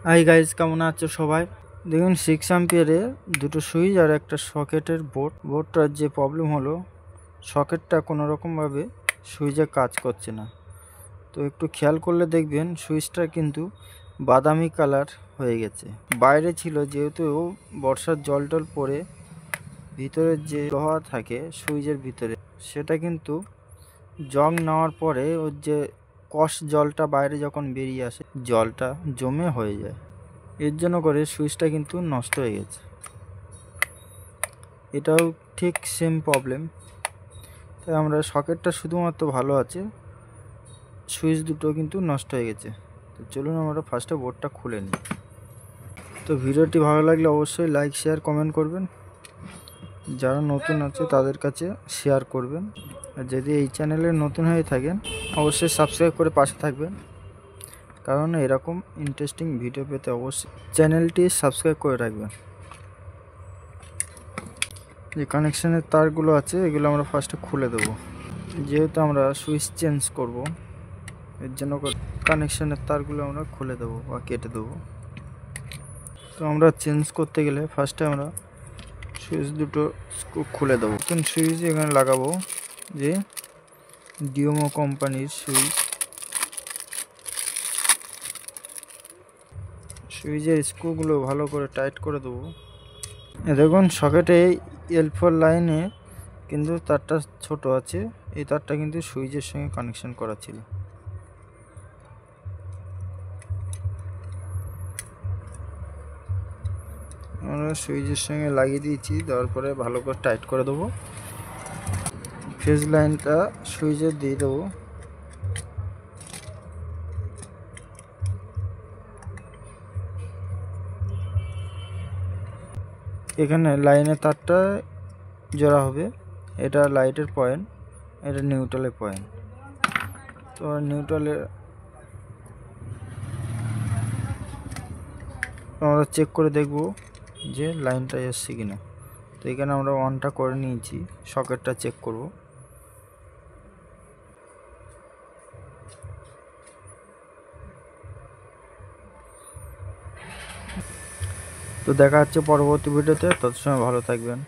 Hi guys, কেমন আছো সবাই? দেখুন 6 অ্যাম্পিয়ারে দুটো সুইচ আর একটা সকেটের বোর্ডটার যে প্রবলেম হলো, সকেটটা কোনো রকমভাবে সুইচে কাজ করছে না। তো একটু খেয়াল করলে দেখবেন সুইচটা কিন্তু বাদামি কালার হয়ে গেছে। বাইরে ছিল, যেহেতু বর্ষার জল টল পড়ে ভিতরের যে লোহা থাকে সুইচের ভিতরে, সেটা কিন্তু জং নেওয়ার পরে ওর যে কষ জলটা বাইরে যখন বেরিয়ে আসে, জলটা জমে হয়ে যায়। এর জন্য করে সুইচটা কিন্তু নষ্ট হয়ে গেছে। এটাও ঠিক সেম প্রবলেম। তাই আমরা সকেটটা শুধুমাত্র ভালো আছে, সুইচ দুটো কিন্তু নষ্ট হয়ে গেছে। তো চলুন আমরা ফার্স্টে বোর্ডটা খুলে নিই। তো ভিডিওটি ভালো লাগলে অবশ্যই লাইক শেয়ার কমেন্ট করবেন, যারা নতুন আছে তাদের কাছে শেয়ার করবেন। আর যদি এই চ্যানেলে নতুন হয়ে থাকেন অবশ্যই সাবস্ক্রাইব করে পাশে থাকবেন, কারণ এরকম ইন্টারেস্টিং ভিডিও পেতে অবশ্যই চ্যানেলটি সাবস্ক্রাইব করে রাখবেন। যে কানেকশানের তারগুলো আছে এগুলো আমরা ফার্স্টে খুলে দেবো, যেহেতু আমরা সুইচ চেঞ্জ করব, এর জন্য কানেকশানের তারগুলো আমরা খুলে দেবো বা কেটে দেবো। তো আমরা চেঞ্জ করতে গেলে ফার্স্টে আমরা সুইচ দুটো স্ক্রু খুলে দেবো। নতুন সুইচ এখানে লাগাবো, যে ডিওমো কোম্পানির সুইচের স্ক্রুগুলো ভালো করে টাইট করে দেবো। দেখুন সকেটে L4 লাইনে কিন্তু তারটা ছোট আছে, এই তারটা কিন্তু সুইচের সঙ্গে কানেকশন করা ছিল। আমরা সুইচের সঙ্গে লাগিয়ে দিয়েছি, দেওয়ার পরে ভালো করে টাইট করে দেবো। ফেজ লাইনটা সুইচে দিয়ে দেবো। এখানে লাইনের তারটা জোড়া হবে, এটা লাইটের পয়েন্ট, এটা নিউট্রালের পয়েন্ট। তো নিউট্রালের আমরা চেক করে দেখব যে লাইনটা এসছে কিনা। তো এখানে আমরা অনটা করে নিয়েছি, সকেটটা চেক করব। তো দেখা হচ্ছে পরবর্তী ভিডিওতে, তত সময় ভালো থাকবেন।